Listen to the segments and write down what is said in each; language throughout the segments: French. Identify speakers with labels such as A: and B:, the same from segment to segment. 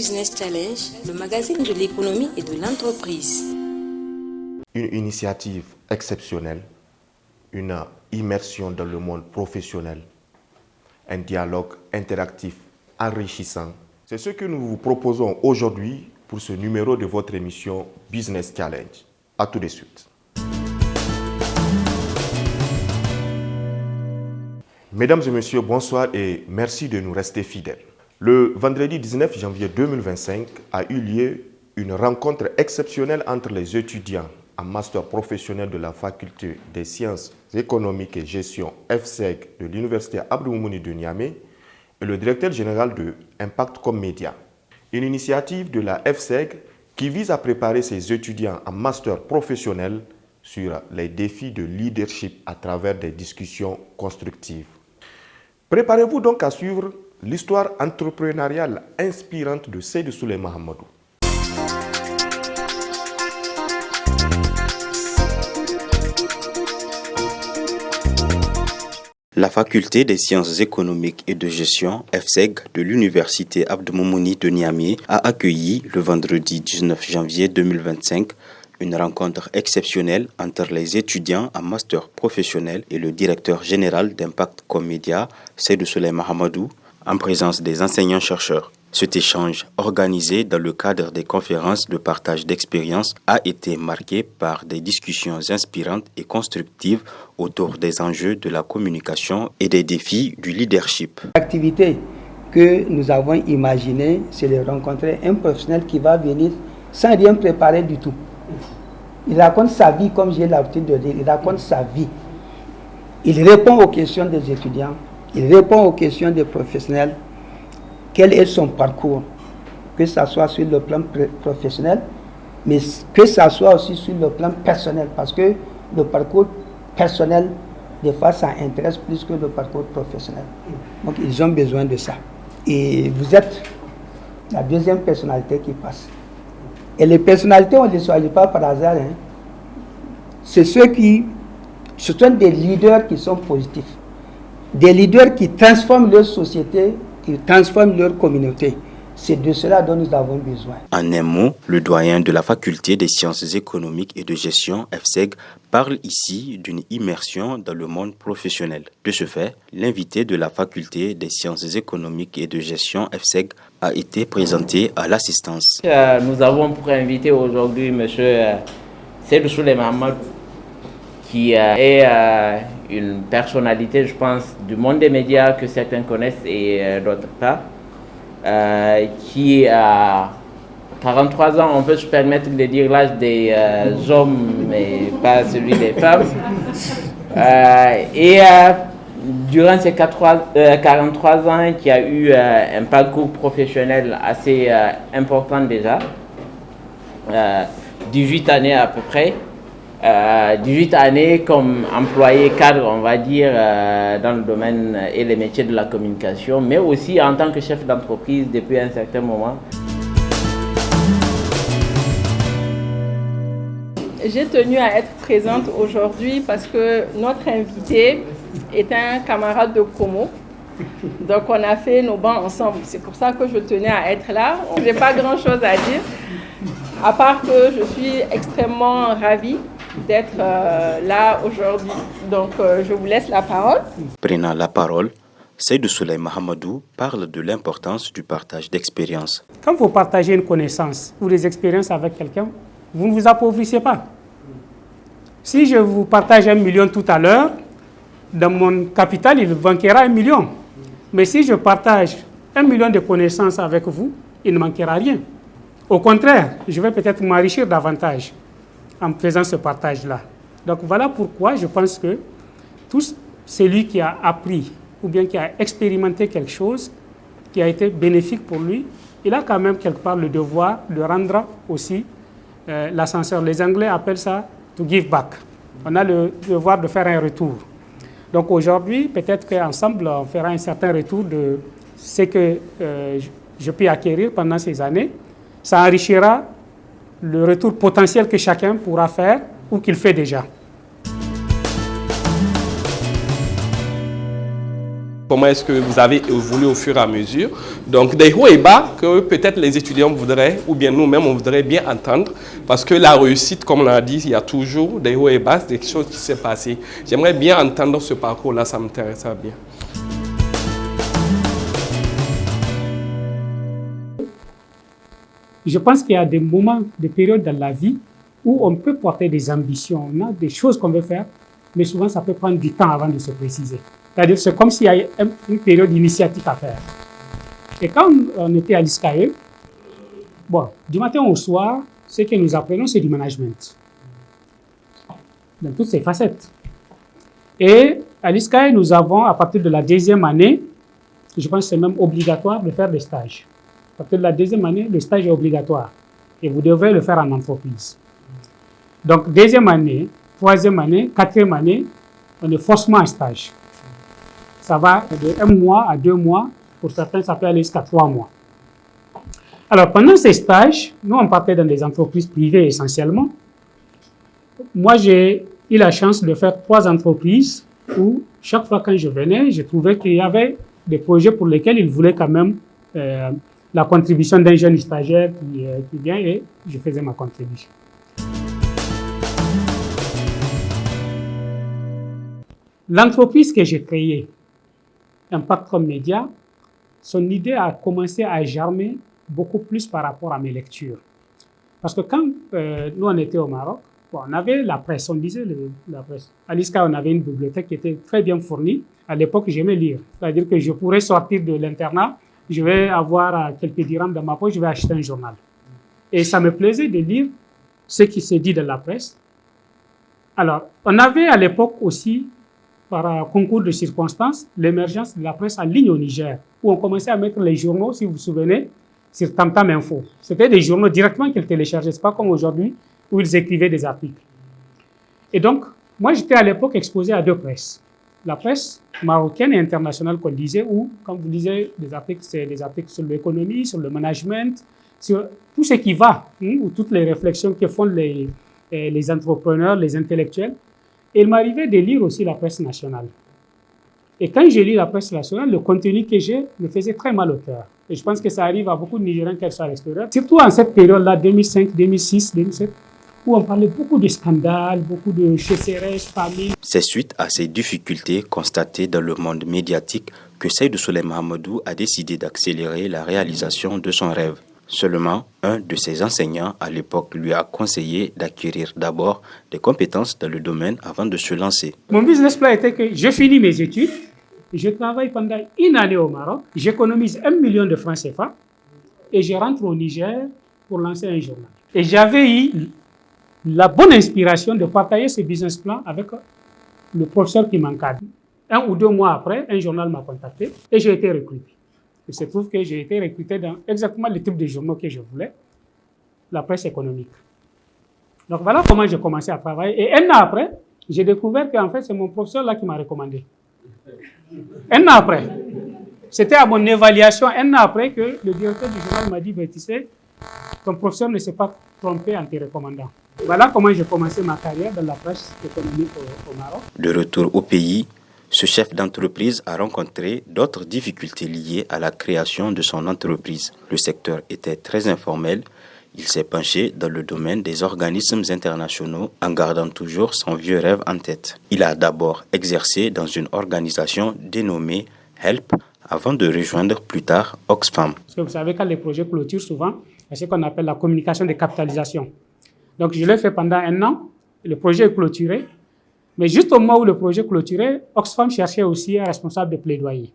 A: Business Challenge, le magazine de l'économie et de l'entreprise.
B: Une initiative exceptionnelle, une immersion dans le monde professionnel, un dialogue interactif enrichissant. C'est ce que nous vous proposons aujourd'hui pour ce numéro de votre émission Business Challenge. À tout de suite. Mesdames et messieurs, bonsoir et merci de nous rester fidèles. Le vendredi 19 janvier 2025 a eu lieu une rencontre exceptionnelle entre les étudiants en master professionnel de la faculté des sciences économiques et gestion FSEG de l'université Abdou Moumouni de Niamey et le directeur général de Impact Com Media. Une initiative de la FSEG qui vise à préparer ses étudiants en master professionnel sur les défis de leadership à travers des discussions constructives. Préparez-vous donc à suivre l'histoire entrepreneuriale inspirante de Seydou Souleymane Hamadou.
C: La faculté des sciences économiques et de gestion, FSEG, de l'université Abdou Moumouni de Niamey a accueilli le vendredi 19 janvier 2025 une rencontre exceptionnelle entre les étudiants en master professionnel et le directeur général d'Impact Com Media, Seydou Souleymane Hamadou, en présence des enseignants-chercheurs. Cet échange, organisé dans le cadre des conférences de partage d'expériences, a été marqué par des discussions inspirantes et constructives autour des enjeux de la communication et des défis du leadership.
D: L'activité que nous avons imaginée, c'est de rencontrer un professionnel qui va venir sans rien préparer du tout. Il raconte sa vie, comme j'ai l'habitude de dire, il raconte sa vie. Il répond aux questions des étudiants, il répond aux questions des professionnels. Quel est son parcours, que ce soit sur le plan professionnel, mais que ce soit aussi sur le plan personnel, parce que le parcours personnel, des fois, ça intéresse plus que le parcours professionnel. Donc, ils ont besoin de ça. Et vous êtes la deuxième personnalité qui passe. Et les personnalités, on ne les choisit pas par hasard. Ce sont des leaders qui sont positifs. Des leaders qui transforment leur société, qui transforment leur communauté. C'est de cela dont nous avons besoin.
C: En un mot, le doyen de la faculté des sciences économiques et de gestion, FSEG, parle ici d'une immersion dans le monde professionnel. De ce fait, l'invité de la faculté des sciences économiques et de gestion, FSEG, a été présenté à l'assistance.
E: Nous avons pour invité aujourd'hui M. Seydou Souleymane Hamadou, qui est une personnalité, je pense, du monde des médias que certains connaissent et d'autres pas, qui a 43 ans, on peut se permettre de dire l'âge des hommes, mais pas celui des femmes. Durant ces 43 ans, qui a eu un parcours professionnel assez important déjà, 18 années à peu près, 18 années comme employé cadre, on va dire, dans le domaine et les métiers de la communication, mais aussi en tant que chef d'entreprise depuis un certain moment.
F: J'ai tenu à être présente aujourd'hui parce que notre invité est un camarade de Como. Donc on a fait nos bancs ensemble. C'est pour ça que je tenais à être là. Je n'ai pas grand-chose à dire, à part que je suis extrêmement ravie d'être là aujourd'hui. Donc je vous laisse la parole.
C: Prenant la parole, Seydou Souleymane Hamadou parle de l'importance du partage d'expériences.
G: Quand vous partagez une connaissance ou des expériences avec quelqu'un, vous ne vous appauvrissez pas. Si je vous partage 1 million tout à l'heure, dans mon capital, il manquera 1 million. Mais si je partage 1 million de connaissances avec vous, il ne manquera rien. Au contraire, je vais peut-être m'enrichir davantage en faisant ce partage-là. Donc voilà pourquoi je pense que tout celui qui a appris ou bien qui a expérimenté quelque chose qui a été bénéfique pour lui, il a quand même quelque part le devoir de rendre aussi l'ascenseur. Les Anglais appellent ça to give back. On a le devoir de faire un retour. Donc aujourd'hui, peut-être qu'ensemble, on fera un certain retour de ce que je peux acquérir pendant ces années. Ça enrichira le retour potentiel que chacun pourra faire ou qu'il fait déjà.
H: Comment est-ce que vous avez évolué au fur et à mesure? Donc des hauts et bas que peut-être les étudiants voudraient, ou bien nous-mêmes on voudrait bien entendre, parce que la réussite, comme on l'a dit, il y a toujours des hauts et bas, des choses qui s'est passées. J'aimerais bien entendre ce parcours-là, ça m'intéresserait bien.
G: Je pense qu'il y a des moments, des périodes dans la vie où on peut porter des ambitions, on a des choses qu'on veut faire, mais souvent ça peut prendre du temps avant de se préciser. C'est-à-dire c'est comme s'il y a une période initiatique à faire. Et quand on était à l'ISCAE, bon, du matin au soir, ce que nous apprenons, c'est du management. Dans toutes ses facettes. Et à l'ISCAE, nous avons, à partir de la deuxième année, je pense que c'est même obligatoire de faire des stages. À partir de la deuxième année, le stage est obligatoire. Et vous devrez le faire en entreprise. Donc, deuxième année, troisième année, quatrième année, on est forcément en stage. Ça va de 1 mois à 2 mois. Pour certains, ça peut aller jusqu'à 3 mois. Alors, pendant ces stages, nous, on partait dans des entreprises privées essentiellement. Moi, j'ai eu la chance de faire 3 entreprises où, chaque fois quand je venais, je trouvais qu'il y avait des projets pour lesquels ils voulaient quand même la contribution d'un jeune stagiaire qui vient et je faisais ma contribution. L'entreprise que j'ai créée, Impact Média, son idée a commencé à germer beaucoup plus par rapport à mes lectures. Parce que quand nous, on était au Maroc, bon, on avait la presse, on lisait la presse. À l'ISCA, on avait une bibliothèque qui était très bien fournie. À l'époque, j'aimais lire. C'est-à-dire que je pourrais sortir de l'internat, je vais avoir quelques dirhams dans ma poche, je vais acheter un journal. Et ça me plaisait de lire ce qui se dit dans la presse. Alors, on avait à l'époque aussi, par concours de circonstances, l'émergence de la presse en ligne au Niger, où on commençait à mettre les journaux, si vous vous souvenez, sur Tam Tam Info. C'était des journaux directement qu'ils téléchargeaient, c'est pas comme aujourd'hui, où ils écrivaient des articles. Et donc, moi, j'étais à l'époque exposé à 2 presses. La presse marocaine et internationale qu'on lisait, où, quand vous lisez des articles, c'est des articles sur l'économie, sur le management, sur tout ce qui va, ou toutes les réflexions que font les entrepreneurs, les intellectuels. Et il m'arrivait de lire aussi la presse nationale. Et quand j'ai lu la presse nationale, le contenu que j'ai me faisait très mal au cœur. Et je pense que ça arrive à beaucoup de Nigériens qui sont à l'extérieur. Surtout en cette période-là, 2005, 2006, 2007, où on parlait beaucoup de scandales, beaucoup de sécheresse, famine.
C: C'est suite à ces difficultés constatées dans le monde médiatique que Seydou Souley Mahamadou a décidé d'accélérer la réalisation de son rêve. Seulement, un de ses enseignants à l'époque lui a conseillé d'acquérir d'abord des compétences dans le domaine avant de se lancer.
G: Mon business plan était que je finis mes études, je travaille pendant 1 année au Maroc, j'économise 1 million de francs CFA et je rentre au Niger pour lancer un journal. Et j'avais eu la bonne inspiration de partager ce business plan avec le professeur qui m'encadre. 1 ou 2 mois après, un journal m'a contacté et j'ai été recruté. Il se trouve que j'ai été recruté dans exactement le type de journaux que je voulais, la presse économique. Donc voilà comment j'ai commencé à travailler. Et 1 an après, j'ai découvert qu'en fait, c'est mon professeur là qui m'a recommandé. 1 an après. C'était à mon évaluation, 1 an après, que le directeur du journal m'a dit, tu sais, ton professeur ne s'est pas trompé en te recommandant. Voilà comment j'ai commencé ma carrière dans la presse économique au Maroc.
C: De retour au pays, ce chef d'entreprise a rencontré d'autres difficultés liées à la création de son entreprise. Le secteur était très informel. Il s'est penché dans le domaine des organismes internationaux en gardant toujours son vieux rêve en tête. Il a d'abord exercé dans une organisation dénommée HELP avant de rejoindre plus tard Oxfam.
G: Parce que vous savez, quand les projets clôturent souvent, c'est ce qu'on appelle la communication de capitalisation. Donc je l'ai fait pendant 1 an, le projet est clôturé. Mais juste au moment où le projet clôturait, Oxfam cherchait aussi un responsable de plaidoyer.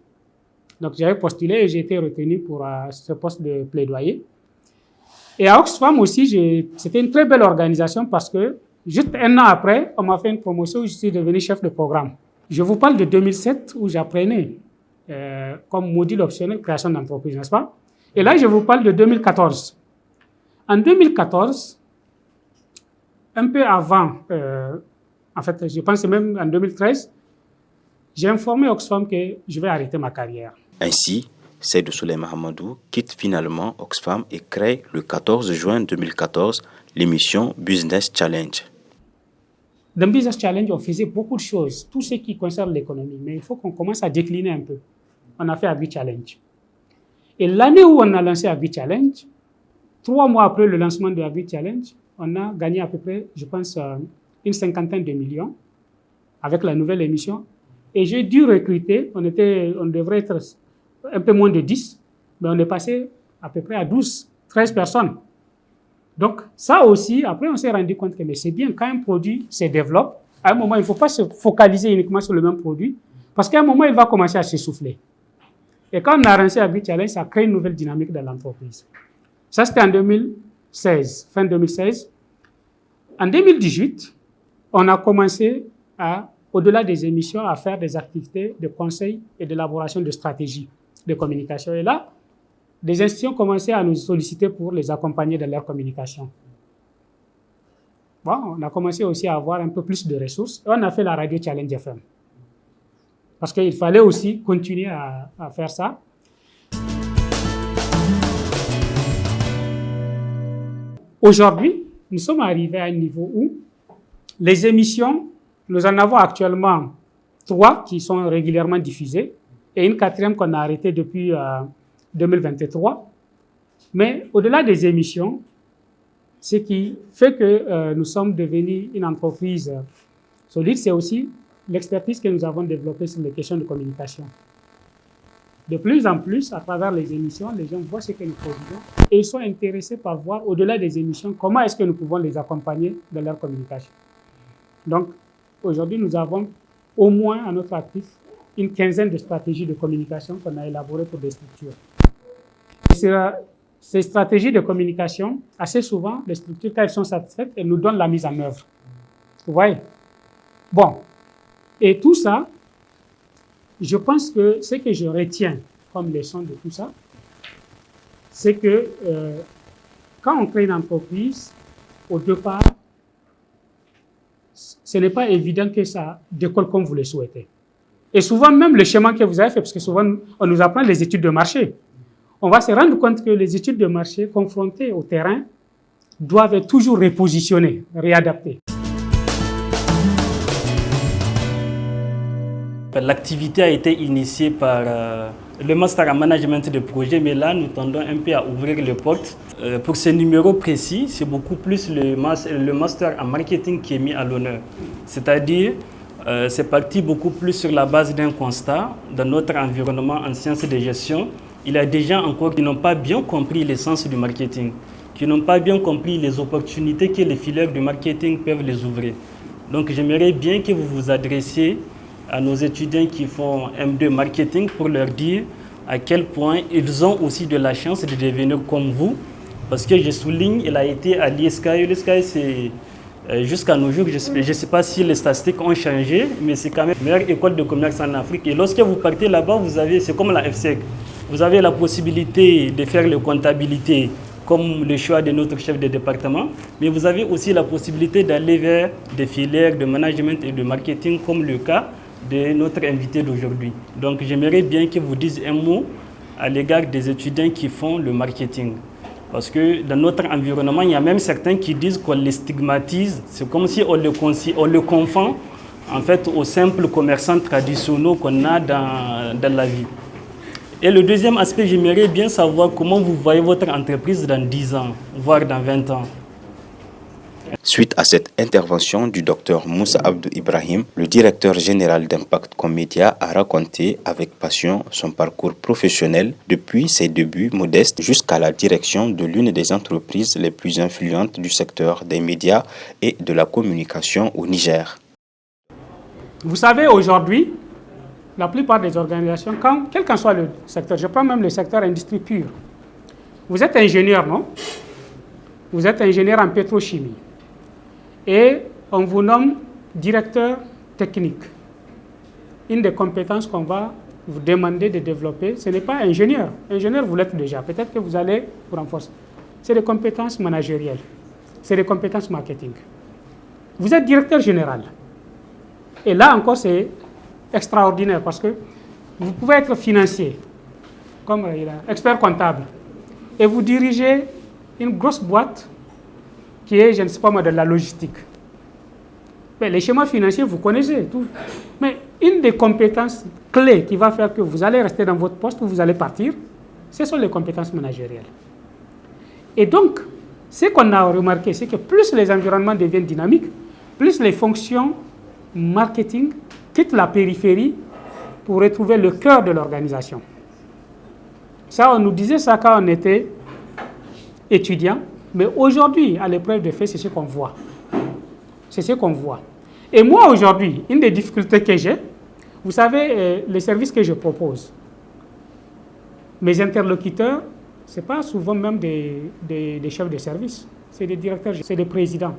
G: Donc j'avais postulé et j'ai été retenu pour ce poste de plaidoyer. Et à Oxfam aussi, c'était une très belle organisation parce que juste 1 an après, on m'a fait une promotion où je suis devenu chef de programme. Je vous parle de 2007 où j'apprenais comme module optionnel création d'entreprise, n'est-ce pas? Et là, je vous parle de 2014. En 2014, un peu avant, en fait, je pense même en 2013, j'ai informé Oxfam que je vais arrêter ma carrière.
C: Ainsi, Seydou Souley Mahamadou quitte finalement Oxfam et crée le 14 juin 2014 l'émission Business Challenge.
G: Dans Business Challenge, on faisait beaucoup de choses, tout ce qui concerne l'économie, mais il faut qu'on commence à décliner un peu. on a fait Agri-Challenge. Et l'année où on a lancé Agri-Challenge, 3 mois après le lancement de Agri-Challenge, on a gagné à peu près, je pense, une 50aine de millions avec la nouvelle émission. Et j'ai dû recruter, on devrait être un peu moins de 10, mais on est passé à peu près à 12, 13 personnes. Donc ça aussi, après on s'est rendu compte que c'est bien quand un produit se développe, à un moment il ne faut pas se focaliser uniquement sur le même produit, parce qu'à un moment il va commencer à s'essouffler. Et quand on a lancé Agri-Challenge, ça a créé une nouvelle dynamique dans l'entreprise. Ça c'était en 2016, fin 2016. En 2018, on a commencé au-delà des émissions, à faire des activités de conseil et d'élaboration de stratégies de communication. Et là, des institutions commençaient à nous solliciter pour les accompagner dans leur communication. Bon, on a commencé aussi à avoir un peu plus de ressources et on a fait la radio Challenge FM. Parce qu'il fallait aussi continuer à faire ça. Aujourd'hui, nous sommes arrivés à un niveau où les émissions, nous en avons actuellement 3 qui sont régulièrement diffusées et une 4e qu'on a arrêtée depuis 2023. Mais au-delà des émissions, ce qui fait que nous sommes devenus une entreprise solide, c'est aussi l'expertise que nous avons développée sur les questions de communication. De plus en plus, à travers les émissions, les gens voient ce que nous produisons et ils sont intéressés par voir, au-delà des émissions, comment est-ce que nous pouvons les accompagner dans leur communication. Donc, aujourd'hui, nous avons au moins à notre actif une 15aine de stratégies de communication qu'on a élaborées pour des structures. Ces stratégies de communication, assez souvent, les structures, quand elles sont satisfaites, elles nous donnent la mise en œuvre. Vous voyez? Bon. Et tout ça, je pense que ce que je retiens comme leçon de tout ça, c'est que quand on crée une entreprise, au départ, ce n'est pas évident que ça décolle comme vous le souhaitez. Et souvent, même le schéma que vous avez fait, parce que souvent, on nous apprend les études de marché, on va se rendre compte que les études de marché confrontées au terrain doivent être toujours repositionnées, réadaptées.
I: L'activité a été initiée par le master en management de projet, mais là, nous tendons un peu à ouvrir les portes. Pour ce numéro précis, c'est beaucoup plus le master en marketing qui est mis à l'honneur. C'est-à-dire, c'est parti beaucoup plus sur la base d'un constat. Dans notre environnement en sciences de gestion, il y a des gens encore qui n'ont pas bien compris l'essence du marketing, qui n'ont pas bien compris les opportunités que les filières du marketing peuvent les ouvrir. Donc, j'aimerais bien que vous vous adressiez à nos étudiants qui font M2 marketing pour leur dire à quel point ils ont aussi de la chance de devenir comme vous. Parce que je souligne, il a été à l'ISCAI. L'ISCAI, c'est jusqu'à nos jours, je ne sais pas si les statistiques ont changé, mais c'est quand même la meilleure école de commerce en Afrique. Et lorsque vous partez là-bas, c'est comme la FSEC. Vous avez la possibilité de faire la comptabilité comme le choix de notre chef de département, mais vous avez aussi la possibilité d'aller vers des filières de management et de marketing comme le cas de notre invité d'aujourd'hui. Donc j'aimerais bien que vous disiez un mot à l'égard des étudiants qui font le marketing. Parce que dans notre environnement, il y a même certains qui disent qu'on les stigmatise. C'est comme si on le confond en fait aux simples commerçants traditionnels qu'on a dans la vie. Et le deuxième aspect, j'aimerais bien savoir comment vous voyez votre entreprise dans 10 ans, voire dans 20 ans.
C: Suite à cette intervention du Dr Moussa Abdou Ibrahim, le directeur général d'Impact Comédia a raconté avec passion son parcours professionnel depuis ses débuts modestes jusqu'à la direction de l'une des entreprises les plus influentes du secteur des médias et de la communication au Niger.
G: Vous savez, aujourd'hui, la plupart des organisations, quel qu'en soit le secteur, je prends même le secteur industrie pure, vous êtes ingénieur, non? Vous êtes ingénieur en pétrochimie. Et on vous nomme directeur technique. Une des compétences qu'on va vous demander de développer, ce n'est pas ingénieur. Ingénieur, vous l'êtes déjà. Peut-être que vous allez vous renforcer. C'est des compétences managérielles. C'est des compétences marketing. Vous êtes directeur général. Et là encore, c'est extraordinaire parce que vous pouvez être financier, comme expert comptable, et vous dirigez une grosse boîte qui est, je ne sais pas moi, de la logistique. Mais les schémas financiers, vous connaissez tout. Mais une des compétences clé qui va faire que vous allez rester dans votre poste ou vous allez partir, ce sont les compétences managériales. Et donc, ce qu'on a remarqué, c'est que plus les environnements deviennent dynamiques, plus les fonctions marketing quittent la périphérie pour retrouver le cœur de l'organisation. Ça, on nous disait ça quand on était étudiant, mais aujourd'hui, à l'épreuve de fait, c'est ce qu'on voit. C'est ce qu'on voit. Et moi, aujourd'hui, une des difficultés que j'ai, vous savez, les services que je propose, mes interlocuteurs, ce n'est pas souvent même des chefs de service, c'est des directeurs, c'est des présidents.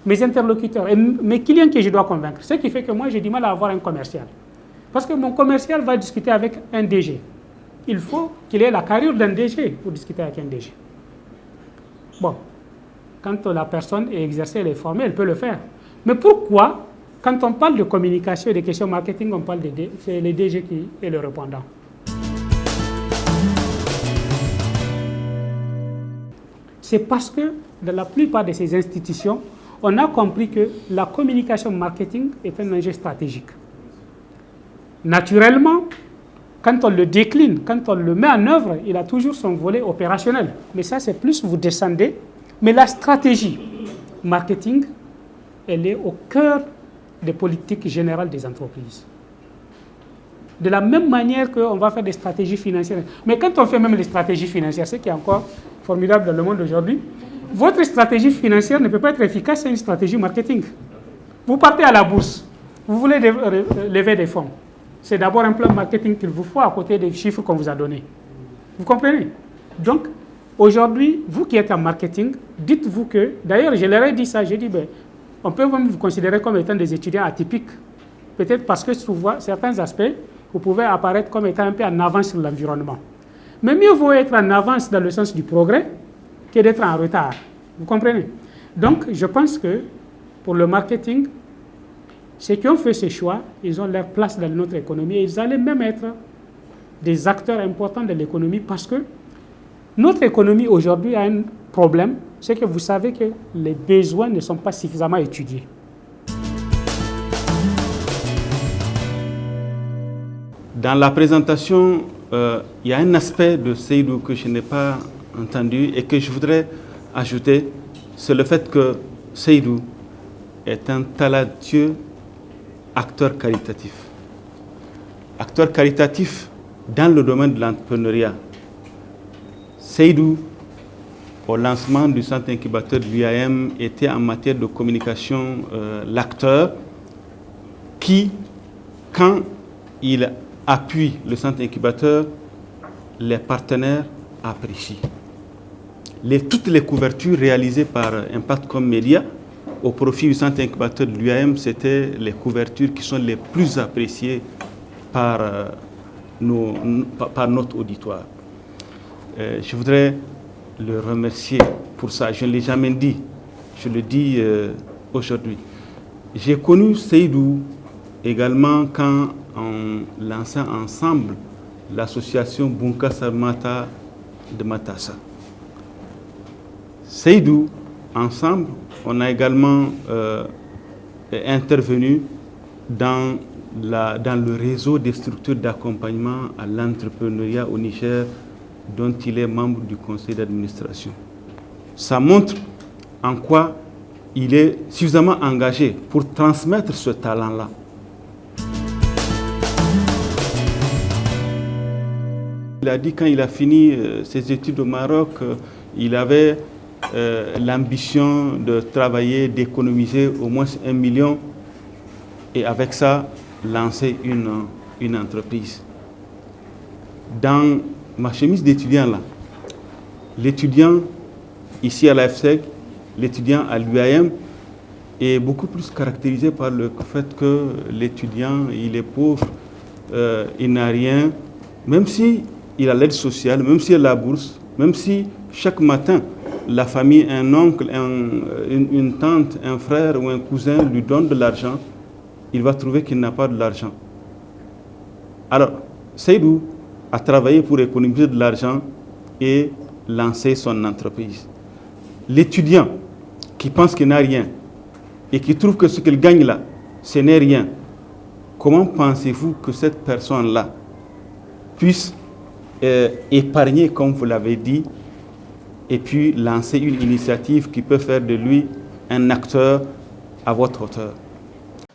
G: Mes interlocuteurs et mes clients que je dois convaincre, ce qui fait que moi, j'ai du mal à avoir un commercial. Parce que mon commercial va discuter avec un DG. Il faut qu'il ait la carrure d'un DG pour discuter avec un DG. Bon, quand la personne est exercée, elle est formée, elle peut le faire. Mais pourquoi, quand on parle de communication et de questions marketing, on parle c'est le DG qui est le répondant? C'est parce que dans la plupart de ces institutions, on a compris que la communication marketing est un enjeu stratégique. Naturellement, quand on le décline, quand on le met en œuvre, il a toujours son volet opérationnel. Mais ça, c'est plus vous descendez. Mais la stratégie marketing, elle est au cœur des politiques générales des entreprises. De la même manière qu'on va faire des stratégies financières. Mais quand on fait même les stratégies financières, ce qui est encore formidable dans le monde aujourd'hui, votre stratégie financière ne peut pas être efficace sans une stratégie marketing. Vous partez à la bourse, vous voulez lever des fonds. C'est d'abord un plan marketing qu'il vous faut à côté des chiffres qu'on vous a donnés. Vous comprenez? Donc, aujourd'hui, vous qui êtes en marketing, dites-vous que, d'ailleurs, je leur ai dit ça, j'ai dit, on peut même vous considérer comme étant des étudiants atypiques. Peut-être parce que souvent, certains aspects, vous pouvez apparaître comme étant un peu en avance sur l'environnement. Mais mieux vaut être en avance dans le sens du progrès que d'être en retard. Vous comprenez? Donc, je pense que pour le marketing, ceux qui ont fait ces choix, ils ont leur place dans notre économie et ils allaient même être des acteurs importants de l'économie parce que notre économie aujourd'hui a un problème, c'est que vous savez que les besoins ne sont pas suffisamment étudiés.
J: Dans la présentation, il y a un aspect de Seydou que je n'ai pas entendu et que je voudrais ajouter, c'est le fait que Seydou est un talentueux acteur caritatif. Acteur caritatif dans le domaine de l'entrepreneuriat. Seydou, au lancement du centre incubateur de l'UAM, était en matière de communication l'acteur qui, quand il appuie le centre incubateur, les partenaires apprécient. Toutes les couvertures réalisées par Impact.com Media au profit du centre incubateur de l'UAM, c'était les couvertures qui sont les plus appréciées par notre auditoire. Je voudrais le remercier pour ça. Je ne l'ai jamais dit, je le dis aujourd'hui. J'ai connu Seydou également quand on lançait ensemble l'association Bunka Sarmata de Matassa. Seydou, ensemble, on a également intervenu dans le réseau des structures d'accompagnement à l'entrepreneuriat au Niger, dont il est membre du conseil d'administration. Ça montre en quoi il est suffisamment engagé pour transmettre ce talent-là. Il a dit quand il a fini ses études au Maroc, il avait l'ambition de travailler, d'économiser au moins 1 million et avec ça, lancer une entreprise. Dans ma chemise d'étudiant là, l'étudiant ici à la FSEG, l'étudiant à l'UAM est beaucoup plus caractérisé par le fait que l'étudiant, il est pauvre, il n'a rien, même si il a l'aide sociale, même s'il a la bourse, même si chaque matin, la famille, un oncle, une tante, un frère ou un cousin lui donne de l'argent, il va trouver qu'il n'a pas de l'argent. Alors, Seydou a travaillé pour économiser de l'argent et lancer son entreprise. L'étudiant qui pense qu'il n'a rien et qui trouve que ce qu'il gagne là, ce n'est rien, comment pensez-vous que cette personne-là puisse épargner, comme vous l'avez dit, et puis lancer une initiative qui peut faire de lui un acteur à votre hauteur?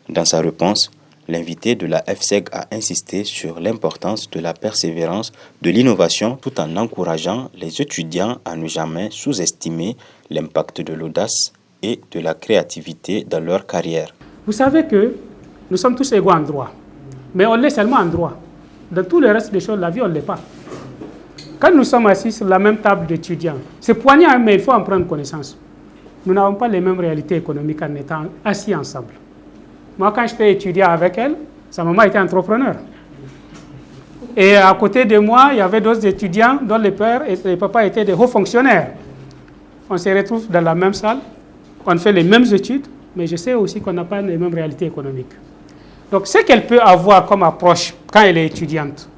C: Dans sa réponse, l'invité de la FSEG a insisté sur l'importance de la persévérance, de l'innovation, tout en encourageant les étudiants à ne jamais sous-estimer l'impact de l'audace et de la créativité dans leur carrière.
G: Vous savez que nous sommes tous égaux en droit, mais on l'est seulement en droit. Dans tout le reste des choses de la vie, on ne l'est pas. Quand nous sommes assis sur la même table d'étudiants, c'est poignant, mais il faut en prendre connaissance. Nous n'avons pas les mêmes réalités économiques en étant assis ensemble. Moi, quand j'étais étudiant avec elle, sa maman était entrepreneur. Et à côté de moi, il y avait d'autres étudiants dont les pères et les papas étaient des hauts fonctionnaires. On se retrouve dans la même salle, on fait les mêmes études, mais je sais aussi qu'on n'a pas les mêmes réalités économiques. Donc, ce qu'elle peut avoir comme approche quand elle est étudiante,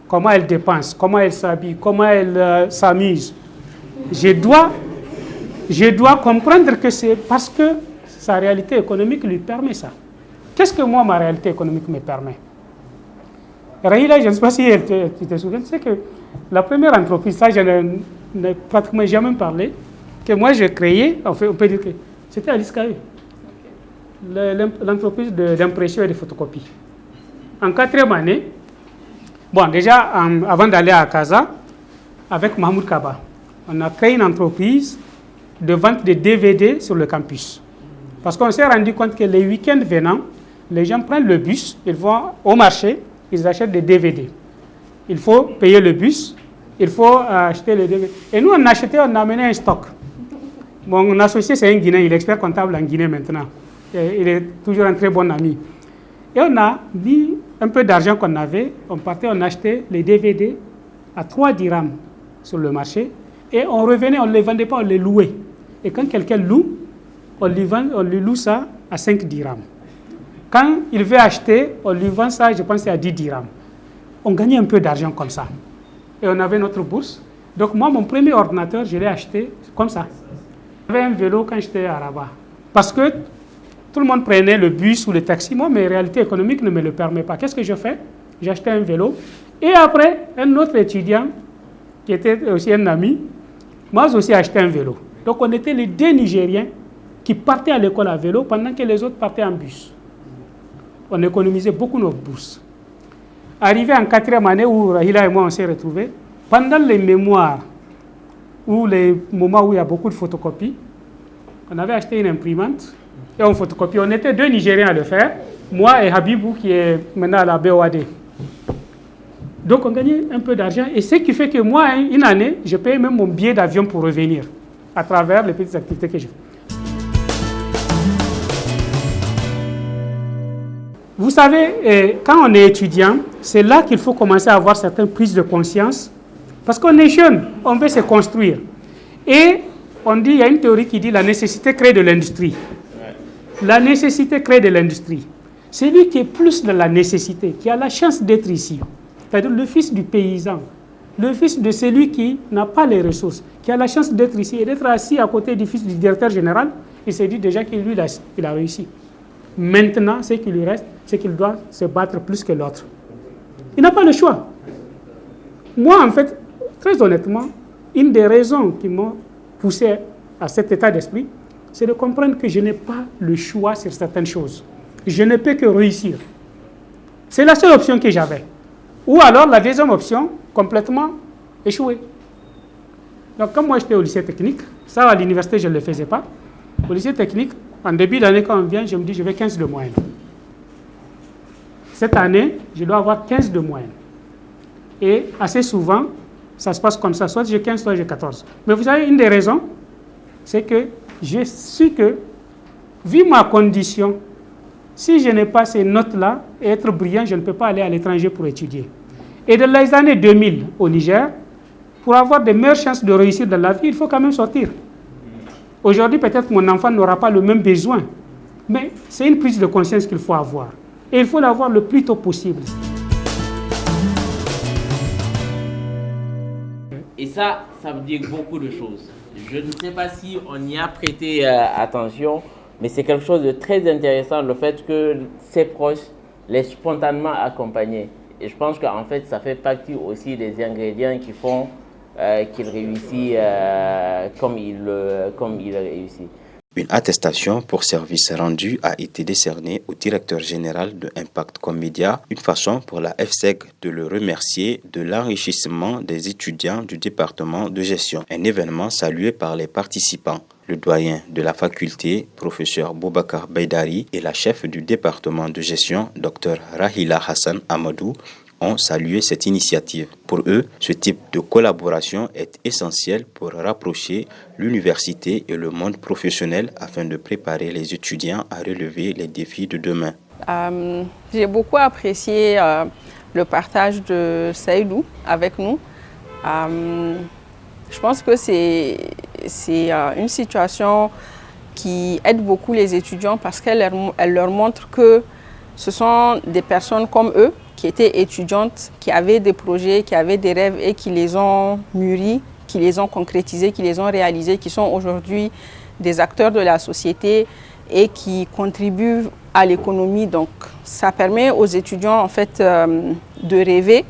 G: comment elle dépense, comment elle s'habille, comment elle s'amuse, je dois comprendre que c'est parce que sa réalité économique lui permet ça. Qu'est-ce que moi, ma réalité économique me permet? Rahila, je ne sais pas si tu te souviens, c'est que la première entreprise, ça je n'ai pratiquement jamais parlé, que moi j'ai créé, on peut dire que c'était à l'ISCAE, l'entreprise d'impression et de photocopie. En 4e année, bon déjà avant d'aller à Casa, avec Mahmoud Kaba, on a créé une entreprise de vente de DVD sur le campus. Parce qu'on s'est rendu compte que les week-ends venant, les gens prennent le bus, ils vont au marché, ils achètent des DVD. Il faut payer le bus, il faut acheter les DVD. Et nous, on achetait, on a amené un stock. Mon associé, c'est un Guinéen, il est expert comptable en Guinée maintenant. Et il est toujours un très bon ami. Et on a mis un peu d'argent qu'on avait, on partait, on achetait les DVD à 3 dirhams sur le marché. Et on revenait, on ne les vendait pas, on les louait. Et quand quelqu'un loue, on lui loue ça à 5 dirhams. Quand il veut acheter, on lui vend ça, je pense, à 10 dirhams. On gagnait un peu d'argent comme ça. Et on avait notre bourse. Donc moi, mon premier ordinateur, je l'ai acheté comme ça. J'avais un vélo quand j'étais à Rabat. Parce que tout le monde prenait le bus ou le taxi. Moi, mes réalités économiques ne me le permettent pas. Qu'est-ce que je fais? J'ai acheté un vélo. Et après, un autre étudiant, qui était aussi un ami, moi aussi acheté un vélo. Donc on était les 2 Nigériens qui partaient à l'école à vélo pendant que les autres partaient en bus. On économisait beaucoup nos bourses. Arrivé en 4e année où Rahila et moi on s'est retrouvés, pendant les mémoires ou les moments où il y a beaucoup de photocopies, on avait acheté une imprimante et on photocopie. On était 2 Nigériens à le faire, moi et Habibou qui est maintenant à la BOAD. Donc on gagnait un peu d'argent et ce qui fait que moi, une année, je payais même mon billet d'avion pour revenir à travers les petites activités que je fais. Vous savez, quand on est étudiant, c'est là qu'il faut commencer à avoir certaines prises de conscience. Parce qu'on est jeune, on veut se construire. Et on dit, il y a une théorie qui dit la nécessité crée de l'industrie. La nécessité crée de l'industrie. C'est lui qui est plus dans la nécessité, qui a la chance d'être ici. C'est-à-dire le fils du paysan, le fils de celui qui n'a pas les ressources, qui a la chance d'être ici et d'être assis à côté du fils du directeur général, il s'est dit déjà qu'il il a réussi. Maintenant, ce qui lui reste, c'est qu'il doit se battre plus que l'autre. Il n'a pas le choix. Moi, en fait, très honnêtement, une des raisons qui m'ont poussé à cet état d'esprit, c'est de comprendre que je n'ai pas le choix sur certaines choses. Je ne peux que réussir. C'est la seule option que j'avais. Ou alors, la deuxième option, complètement échouer. Donc, comme moi, j'étais au lycée technique, ça, à l'université, je ne le faisais pas. Au lycée technique, en début d'année, quand on vient, je me dis, je vais 15 de moyenne. Cette année, je dois avoir 15 de moyenne. Et assez souvent, ça se passe comme ça. Soit j'ai 15, soit j'ai 14. Mais vous savez, une des raisons, c'est que j'ai su que, vu ma condition, si je n'ai pas ces notes-là et être brillant, je ne peux pas aller à l'étranger pour étudier. Et dans les années 2000 au Niger, pour avoir de meilleures chances de réussir dans la vie, il faut quand même sortir. Aujourd'hui, peut-être mon enfant n'aura pas le même besoin, mais c'est une prise de conscience qu'il faut avoir. Et il faut l'avoir le plus tôt possible.
E: Et ça veut dire beaucoup de choses. Je ne sais pas si on y a prêté attention, mais c'est quelque chose de très intéressant, le fait que ses proches les spontanément accompagner. Et je pense qu'en fait, ça fait partie aussi des ingrédients qui font qu'il réussit comme il réussit.
C: Une attestation pour service rendu a été décernée au directeur général de Impact Com Media, une façon pour la FSEG de le remercier de l'enrichissement des étudiants du département de gestion. Un événement salué par les participants. Le doyen de la faculté, professeur Boubacar Baydari, et la chef du département de gestion, Dr Rahila Hassan Amadou, ont salué cette initiative. Pour eux, ce type de collaboration est essentiel pour rapprocher l'université et le monde professionnel afin de préparer les étudiants à relever les défis de demain.
F: J'ai beaucoup apprécié le partage de Saïdou avec nous. Je pense que c'est une situation qui aide beaucoup les étudiants parce qu'elle leur montre que ce sont des personnes comme eux qui étaient étudiantes, qui avaient des projets, qui avaient des rêves et qui les ont mûris, qui les ont concrétisés, qui les ont réalisés, qui sont aujourd'hui des acteurs de la société et qui contribuent à l'économie. Donc ça permet aux étudiants en fait de rêver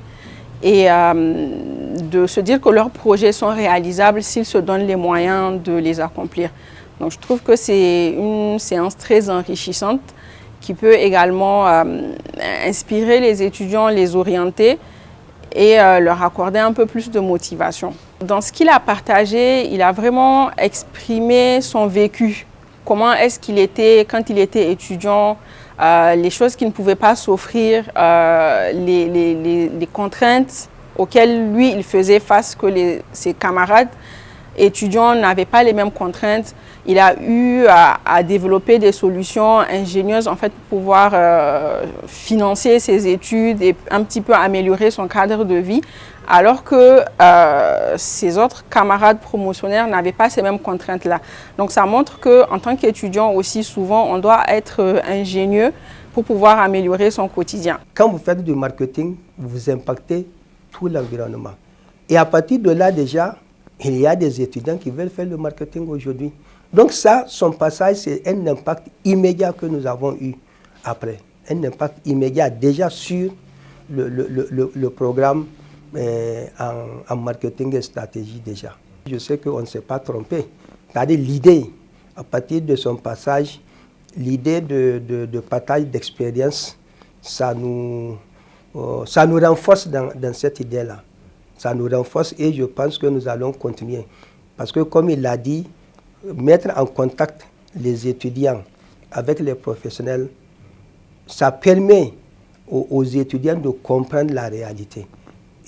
F: et de se dire que leurs projets sont réalisables s'ils se donnent les moyens de les accomplir. Donc je trouve que c'est une séance très enrichissante qui peut également inspirer les étudiants, les orienter et leur accorder un peu plus de motivation. Dans ce qu'il a partagé, il a vraiment exprimé son vécu. Comment est-ce qu'il était quand il était étudiant, les choses qu'il ne pouvait pas s'offrir, les contraintes auxquelles lui il faisait face que ses camarades étudiants n'avaient pas les mêmes contraintes. Il a eu à développer des solutions ingénieuses en fait, pour pouvoir financer ses études et un petit peu améliorer son cadre de vie, alors que ses autres camarades promotionnaires n'avaient pas ces mêmes contraintes-là. Donc ça montre qu'en tant qu'étudiant aussi, souvent, on doit être ingénieux pour pouvoir améliorer son quotidien.
D: Quand vous faites du marketing, vous impactez tout l'environnement. Et à partir de là, déjà, il y a des étudiants qui veulent faire le marketing aujourd'hui. Donc ça, son passage, c'est un impact immédiat que nous avons eu après. Un impact immédiat déjà sur le programme en marketing et stratégie déjà. Je sais qu'on ne s'est pas trompé. C'est-à-dire l'idée, à partir de son passage, l'idée de partage d'expérience, ça nous renforce dans cette idée-là. Ça nous renforce et je pense que nous allons continuer. Parce que comme il l'a dit, mettre en contact les étudiants avec les professionnels, ça permet aux étudiants de comprendre la réalité.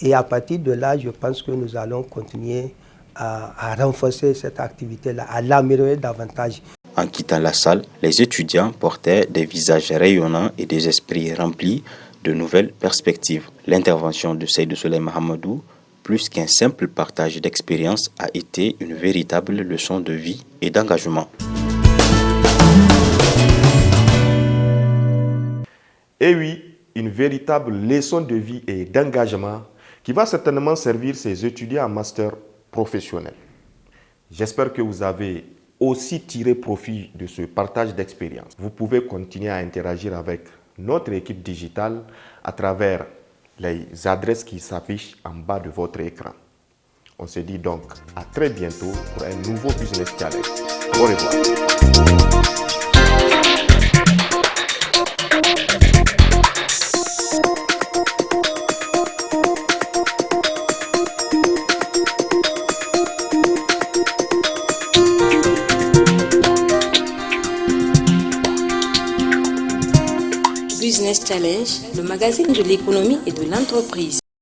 D: Et à partir de là, je pense que nous allons continuer à renforcer cette activité-là, à l'améliorer davantage.
C: En quittant la salle, les étudiants portaient des visages rayonnants et des esprits remplis de nouvelles perspectives. L'intervention de Seydou Souley Hamadou, plus qu'un simple partage d'expérience, a été une véritable leçon de vie et d'engagement.
B: Et oui, une véritable leçon de vie et d'engagement qui va certainement servir ces étudiants en master professionnel. J'espère que vous avez aussi tiré profit de ce partage d'expérience. Vous pouvez continuer à interagir avec notre équipe digitale à travers les adresses qui s'affichent en bas de votre écran. On se dit donc à très bientôt pour un nouveau Business Challenge. Au revoir.
A: Business Challenge, le magazine de l'économie et de l'entreprise.